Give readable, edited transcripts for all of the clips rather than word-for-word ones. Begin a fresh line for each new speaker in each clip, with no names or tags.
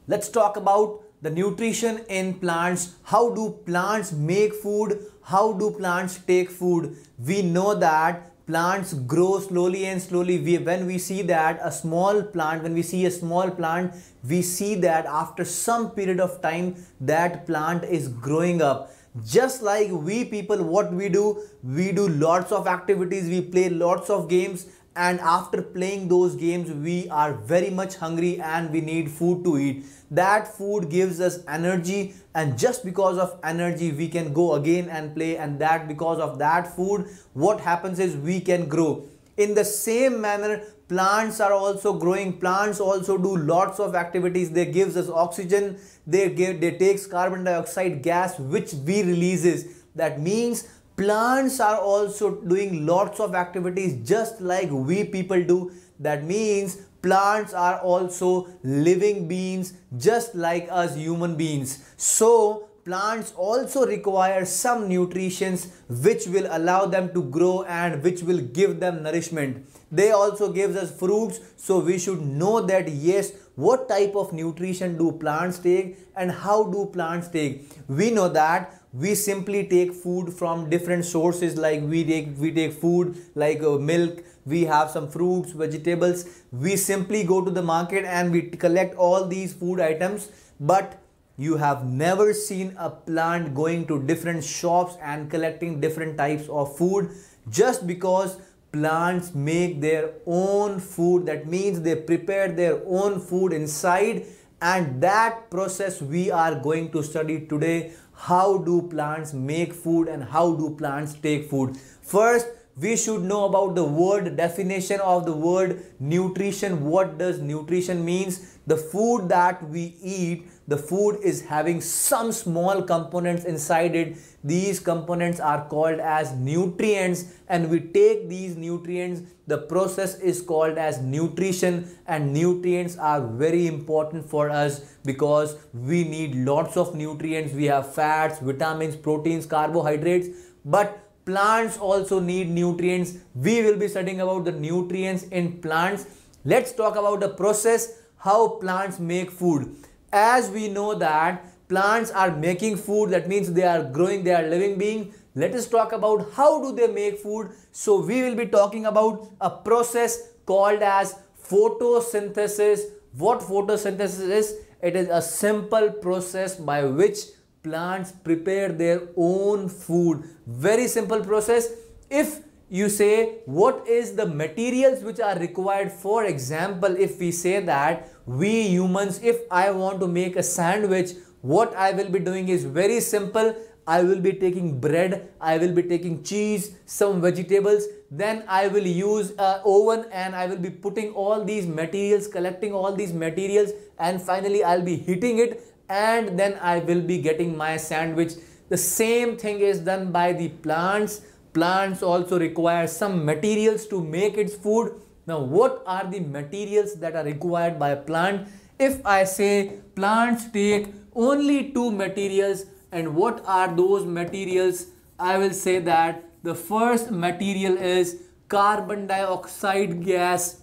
Let's talk about the nutrition in plants. How do plants make food? How do plants take food? We know that plants grow slowly and slowly. When we see that a small plant, when we see a small plant, we see that after some period of time that plant is growing up. Just like we people, what we do lots of activities, we play lots of games, and after playing those games we are very much hungry and we need food to eat. That food gives us energy, and just because of energy we can go again and play, and that because of that food what happens is we can grow. In the same manner, plants are also growing. Plants also do lots of activities. They gives us oxygen, they takes carbon dioxide gas which we releases. That means plants are also doing lots of activities just like we people do. That means plants are also living beings just like us human beings. So plants also require some nutritions which will allow them to grow and which will give them nourishment. They also gives us fruits, so we should know that yes, what type of nutrition do plants take and how do plants take. We know that we simply take food from different sources, like we take food like milk, we have some fruits, vegetables. We simply go to the market and we collect all these food items, but you have never seen a plant going to different shops and collecting different types of food. Just because plants make their own food, that means they prepare their own food inside, and that process we are going to study today. How do plants make food and how do plants take food? First, we should know about the word definition of the word nutrition. What does nutrition means? The food that we eat, the food is having some small components inside it. These components are called as nutrients, and we take these nutrients. The process is called as nutrition, and nutrients are very important for us because we need lots of nutrients. We have fats, vitamins, proteins, carbohydrates, but plants also need nutrients. We will be studying about the nutrients in plants. Let's talk about the process, how plants make food. As we know that plants are making food, that means they are growing, they are living being. Let us talk about how do they make food. So we will be talking about a process called as photosynthesis. What photosynthesis is? It is a simple process by which plants prepare their own food. Very simple process. If you say what is the materials which are required, for example, if we say that we humans, if I want to make a sandwich, what I will be doing is very simple. I will be taking bread, I will be taking cheese, some vegetables, then I will use an oven and I will be putting all these materials, collecting all these materials, and finally I'll be heating it, and then I will be getting my sandwich. The same thing is done by the plants. Plants also require some materials to make its food. Now, what are the materials that are required by a plant? If I say plants take only two materials, and what are those materials? I will say that the first material is carbon dioxide gas,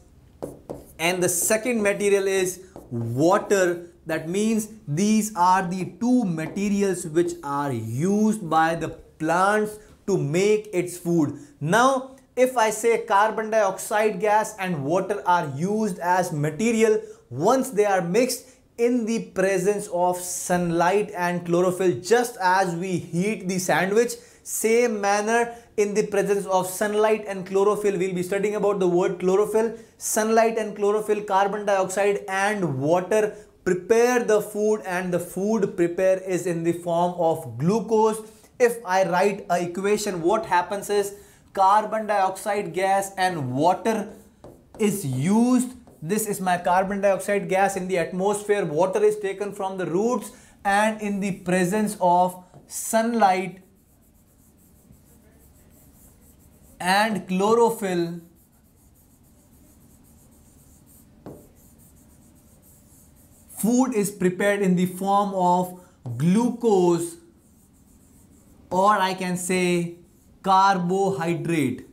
and the second material is water. That means these are the two materials which are used by the plants to make its food. Now, if I say carbon dioxide gas and water are used as material, once they are mixed in the presence of sunlight and chlorophyll, just as we heat the sandwich, same manner in the presence of sunlight and chlorophyll, we'll be studying about the word chlorophyll. Sunlight and chlorophyll, carbon dioxide and water prepare the food, and the food prepare is in the form of glucose. If I write an equation, what happens is carbon dioxide gas and water is used. This is my carbon dioxide gas in the atmosphere. Water is taken from the roots, and in the presence of sunlight and chlorophyll, food is prepared in the form of glucose, or I can say carbohydrate.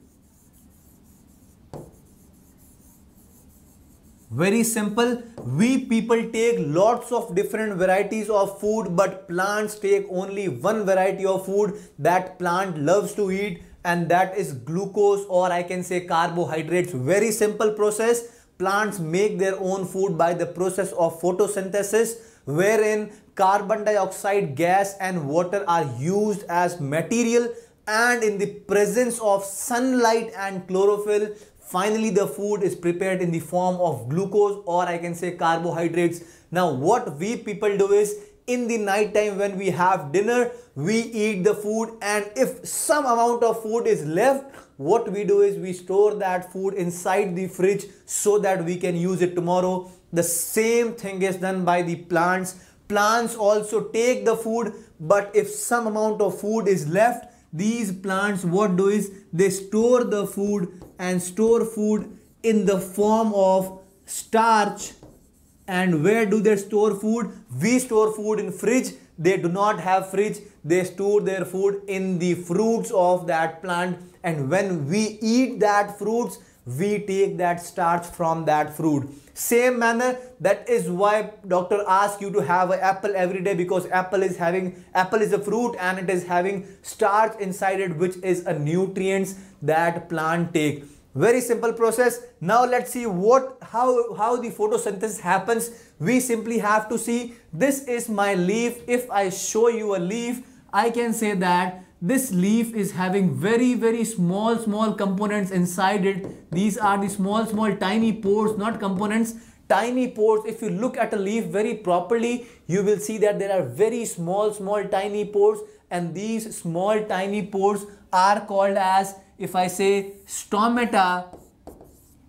Very simple. We people take lots of different varieties of food, but plants take only one variety of food that plant loves to eat, and that is glucose, or I can say carbohydrates. Very simple process. Plants make their own food by the process of photosynthesis, wherein carbon dioxide gas and water are used as material, and in the presence of sunlight and chlorophyll, finally the food is prepared in the form of glucose, or I can say carbohydrates. Now what we people do is, in the night time when we have dinner, we eat the food, and if some amount of food is left, what we do is we store that food inside the fridge so that we can use it tomorrow. The same thing is done by the plants. Plants also take the food, but if some amount of food is left, these plants what do is they store the food, and store food in the form of starch. And where do they store food? We store food in fridge. They do not have fridge. They store their food in the fruits of that plant, and when we eat that fruits, we take that starch from that fruit. Same manner, that is why doctor asks you to have an apple every day, because apple is a fruit and it is having starch inside it, which is a nutrients that plant take. Very simple process. Now let's see how the photosynthesis happens. We simply have to see, this is my leaf. If I show you a leaf, I can say that this leaf is having very small components inside it. These are the small tiny pores, not components, tiny pores. If you look at a leaf very properly, you will see that there are very small tiny pores, and these small tiny pores are called as, if I say, stomata.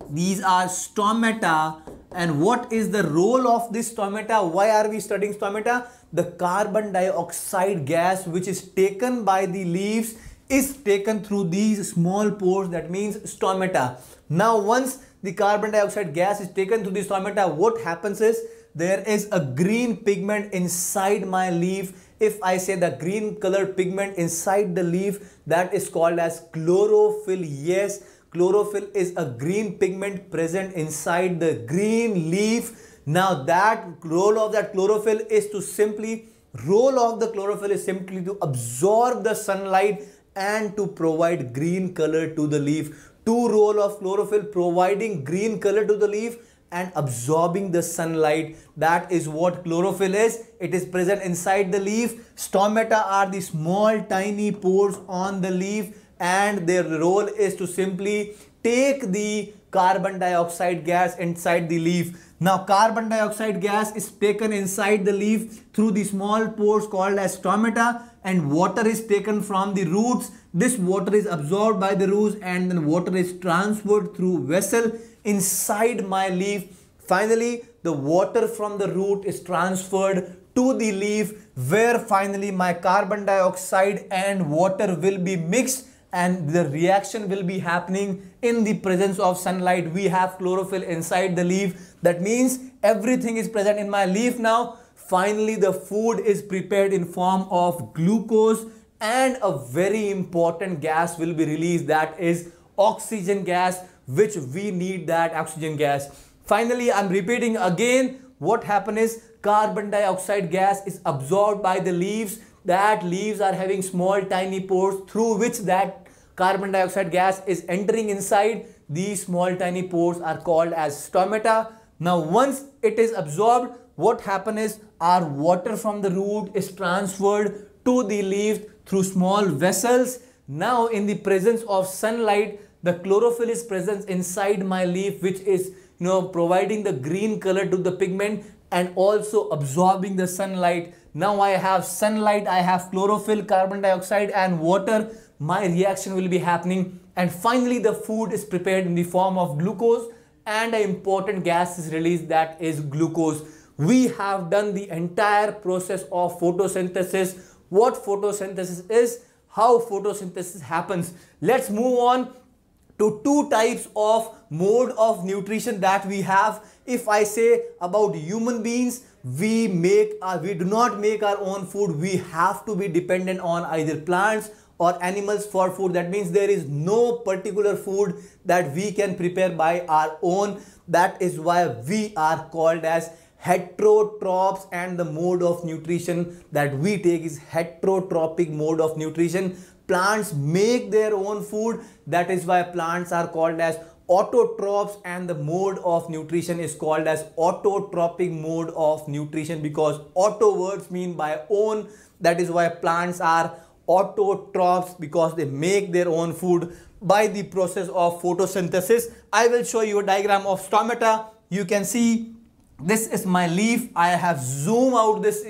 These are stomata. And what is the role of this stomata? Why are we studying stomata? The carbon dioxide gas which is taken by the leaves is taken through these small pores, that means stomata. Now once the carbon dioxide gas is taken through the stomata, what happens is, there is a green pigment inside my leaf. If I say the green colored pigment inside the leaf, that is called as chlorophyll. Yes, chlorophyll is a green pigment present inside the green leaf. Now that role of that chlorophyll is to simply to absorb the sunlight and to provide green color to the leaf. Two role of chlorophyll: providing green color to the leaf and absorbing the sunlight. That is what chlorophyll is. It is present inside the leaf. Stomata are the small tiny pores on the leaf, and their role is to simply take the carbon dioxide gas inside the leaf. Now carbon dioxide gas is taken inside the leaf through the small pores called as stomata, and water is taken from the roots. This water is absorbed by the roots, and then water is transferred through vessel inside my leaf. Finally, the water from the root is transferred to the leaf, where finally my carbon dioxide and water will be mixed, and the reaction will be happening in the presence of sunlight. We have chlorophyll inside the leaf. That means everything is present in my leaf now. Finally, the food is prepared in form of glucose, and a very important gas will be released, that is oxygen gas, which we need that oxygen gas. Finally, I'm repeating again, what happened is, carbon dioxide gas is absorbed by the leaves. That leaves are having small tiny pores through which that carbon dioxide gas is entering inside. These small tiny pores are called as stomata. Now once it is absorbed, what happens is, our water from the root is transferred to the leaf through small vessels. Now in the presence of sunlight, the chlorophyll is present inside my leaf, which is providing the green color to the pigment and also absorbing the sunlight. Now I have sunlight, I have chlorophyll, carbon dioxide and water. My reaction will be happening, and finally the food is prepared in the form of glucose, and an important gas is released, that is glucose. We have done the entire process of photosynthesis. What photosynthesis is, how photosynthesis happens. Let's move on to two types of mode of nutrition that we have. If I say about human beings, we do not make our own food. We have to be dependent on either plants or animals for food. That means there is no particular food that we can prepare by our own. That is why we are called as heterotrophs, and the mode of nutrition that we take is heterotrophic mode of nutrition. Plants make their own food. That is why plants are called as autotrophs, and the mode of nutrition is called as autotrophic mode of nutrition, because auto words mean by own. That is why plants are autotrophs, because they make their own food by the process of photosynthesis. I will show you a diagram of stomata. You can see this is my leaf. I have zoomed out this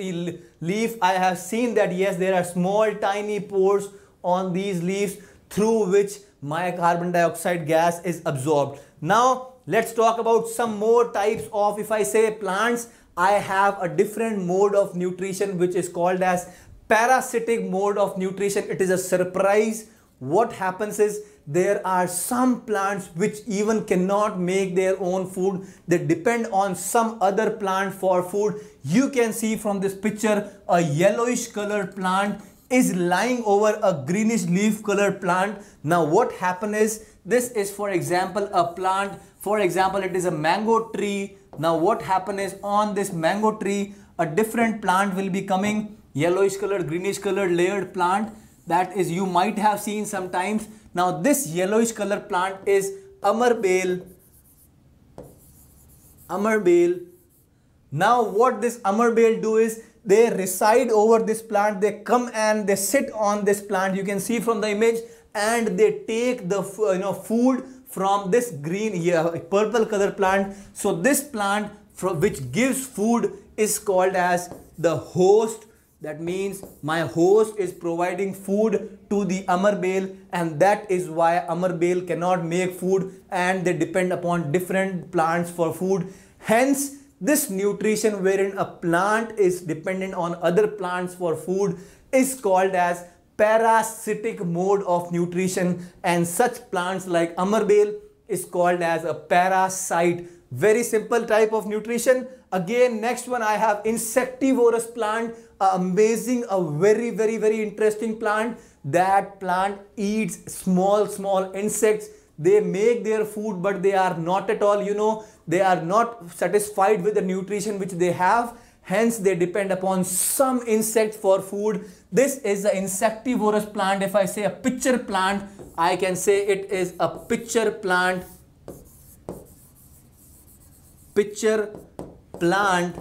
leaf. I have seen that yes, there are small tiny pores on these leaves through which my carbon dioxide gas is absorbed. Now let's talk about some more types of, if I say plants, I have a different mode of nutrition which is called as parasitic mode of nutrition. It is a surprise. What happens is there are some plants which even cannot make their own food. They depend on some other plant for food. You can see from this picture a yellowish colored plant is lying over a greenish leaf colored plant. Now what happens is, this is for example a plant, for example it is a mango tree. Now what happens is, on this mango tree a different plant will be coming, yellowish colored, greenish colored layered plant, that is you might have seen sometimes. Now this yellowish color plant is amarbale. Now what this amarbale do is, they reside over this plant, they come and they sit on this plant, you can see from the image, and they take the food from this green purple color plant. So this plant which gives food is called as the host. That means my host is providing food to the amarbale, and that is why amarbale cannot make food and they depend upon different plants for food. Hence this nutrition wherein a plant is dependent on other plants for food is called as parasitic mode of nutrition, and such plants like amarbale is called as a parasite. Very simple type of nutrition. Again, next one I have insectivorous plant. Amazing, a very interesting plant. That plant eats small insects. They make their food, but they are not at all, they are not satisfied with the nutrition which they have. Hence they depend upon some insects for food. This is the insectivorous plant. If I say a pitcher plant, I can say it is a pitcher plant. Pitcher plant.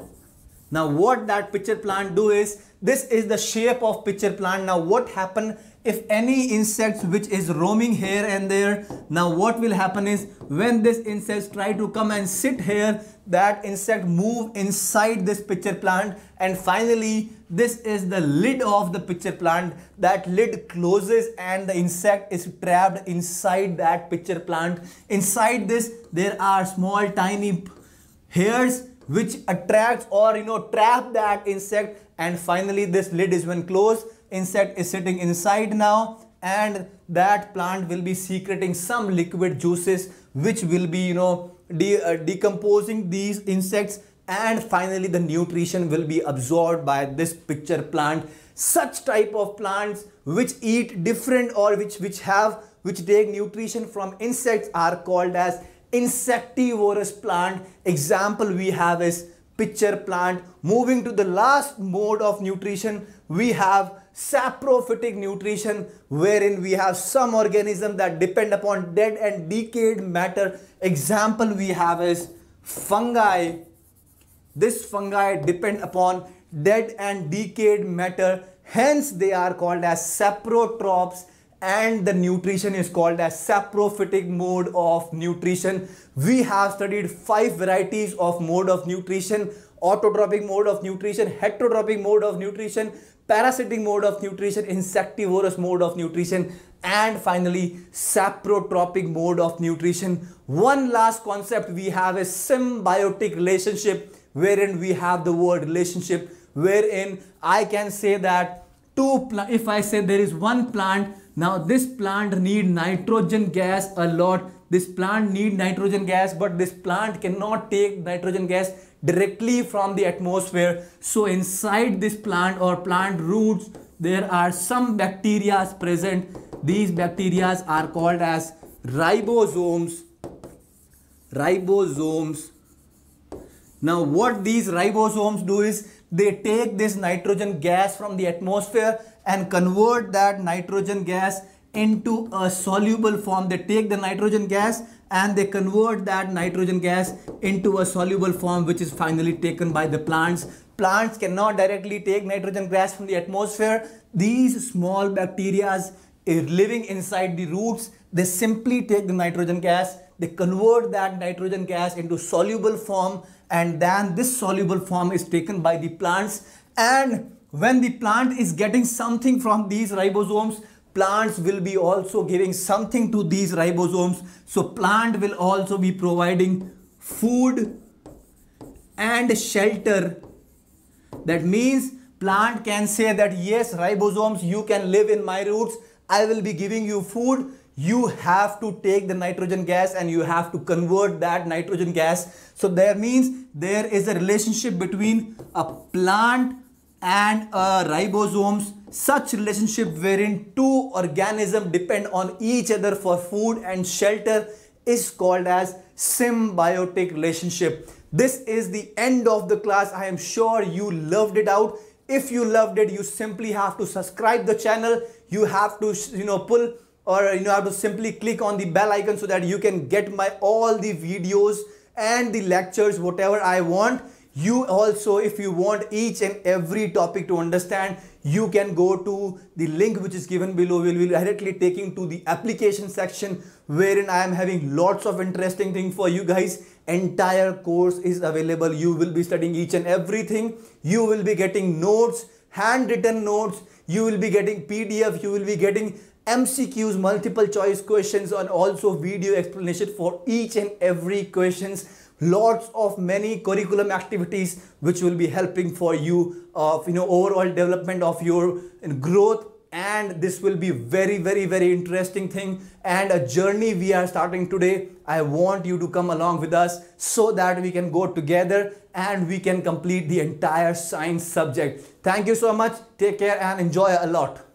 Now what that pitcher plant do is, this is the shape of pitcher plant. Now what happen if any insects which is roaming here and there, now what will happen is, when this insects try to come and sit here, that insect move inside this pitcher plant, and finally this is the lid of the pitcher plant. That lid closes and the insect is trapped inside that pitcher plant. Inside this there are small tiny hairs which attracts or trap that insect, and finally this lid is when closed. Insect is sitting inside now, and that plant will be secreting some liquid juices which will be decomposing these insects, and finally the nutrition will be absorbed by this pitcher plant. Such type of plants which eat different or which take nutrition from insects are called as insectivorous plant. Example we have is pitcher plant. Moving to the last mode of nutrition, we have saprophytic nutrition, wherein we have some organisms that depend upon dead and decayed matter. Example we have is fungi. This fungi depend upon dead and decayed matter, hence they are called as saprotrophs, and the nutrition is called as saprophytic mode of nutrition. We have studied 5 varieties of mode of nutrition: autotrophic mode of nutrition, heterotrophic mode of nutrition, parasitic mode of nutrition, insectivorous mode of nutrition, and finally saprotrophic mode of nutrition. One last concept we have is symbiotic relationship, wherein we have the word relationship, wherein I can say that if I say there is one plant, now this plant need nitrogen gas a lot. This plant need nitrogen gas, but this plant cannot take nitrogen gas directly from the atmosphere. So inside this plant or plant roots, there are some bacteria present. These bacteria are called as ribosomes. ribosomes. Now what these ribosomes do is they take this nitrogen gas from the atmosphere and convert that nitrogen gas into a soluble form. They take the nitrogen gas and they convert that nitrogen gas into a soluble form, which is finally taken by the plants. Plants cannot directly take nitrogen gas from the atmosphere. These small bacteria living inside the roots, they simply take the nitrogen gas, they convert that nitrogen gas into soluble form, and then this soluble form is taken by the plants. And when the plant is getting something from these ribosomes, plants will be also giving something to these ribosomes. So plant will also be providing food and shelter. That means plant can say that yes, ribosomes, you can live in my roots, I will be giving you food. You have to take the nitrogen gas and you have to convert that nitrogen gas. So that means there is a relationship between a plant and ribosomes, such relationship wherein two organisms depend on each other for food and shelter is called as symbiotic relationship. This is the end of the class. I am sure you loved it out. If you loved it, you simply have to subscribe the channel. You have to pull, or have to simply click on the bell icon so that you can get my all the videos and the lectures, whatever I want. You also, if you want each and every topic to understand, you can go to the link which is given below. We will be directly taking to the application section wherein I am having lots of interesting things for you guys. Entire course is available. You will be studying each and everything. You will be getting notes, handwritten notes. You will be getting PDF. You will be getting MCQs, multiple choice questions, and also video explanation for each and every questions. Lots of many curriculum activities which will be helping for you of overall development of your growth. And this will be very interesting thing and a journey we are starting today. I want you to come along with us so that we can go together and we can complete the entire science subject. Thank you so much. Take care and enjoy a lot.